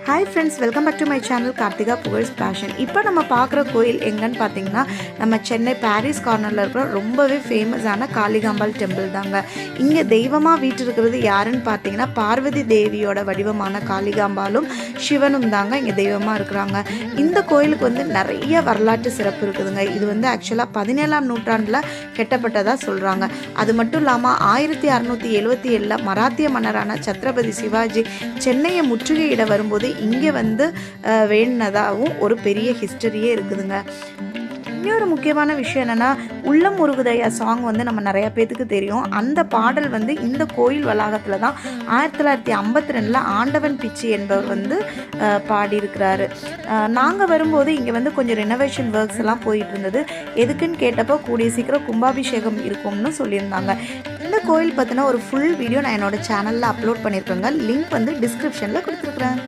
Hi friends, welcome back to my channel Karthika Pugar's Passion. இப்போ நம்ம பார்க்குற கோயில் எங்கன்னு பார்த்தீங்கன்னா நம்ம சென்னை பாரிஸ் கார்னரில் இருக்கிற ரொம்பவே ஃபேமஸான காளிகாம்பாள் டெம்பிள் தாங்க. இங்கே தெய்வமாக வீற்றிருக்கிறது யாருன்னு பார்த்தீங்கன்னா பார்வதி தேவியோட வடிவமான காளிகாம்பாலும் சிவனும் தாங்க இங்கே தெய்வமாக இருக்கிறாங்க. இந்த கோயிலுக்கு வந்து நிறைய வரலாற்று சிறப்பு இருக்குதுங்க. இது வந்து ஆக்சுவலாக 17ஆம் நூற்றாண்டில் கட்டப்பட்டதாக சொல்கிறாங்க. அது மட்டும் இல்லாமல் 1677 மராத்திய மன்னரான சத்ரபதி சிவாஜி சென்னையை முற்றுகையிட வரும்போது இங்கே வந்து வேணுனதாகவும் ஒரு பெரிய ஹிஸ்டரியே இருக்குதுங்க. இன்னொரு முக்கியமான விஷயம் என்னென்னா, உள்ளம் முருகுதையா சாங் வந்து நம்ம நிறையா பேத்துக்கு தெரியும். அந்த பாடல் வந்து இந்த கோயில் வளாகத்தில் தான் 1952 ஆண்டவன் பிச்சு என்பவர் வந்து பாடியிருக்கிறாரு. நாங்கள் வரும்போது இங்கே வந்து கொஞ்சம் ரெனோவேஷன் ஒர்க்ஸ் எல்லாம் போயிட்டு இருந்தது. எதுக்குன்னு கேட்டப்போ கூடிய சீக்கிரம் கும்பாபிஷேகம் இருக்கும்னு சொல்லியிருந்தாங்க. இந்த கோயில் பற்றின ஒரு ஃபுல் வீடியோ நான் என்னோடய சேனலில் அப்லோட் பண்ணியிருக்கேங்க. லிங்க் வந்து டிஸ்கிரிப்ஷனில் கொடுத்துருக்குறேன்.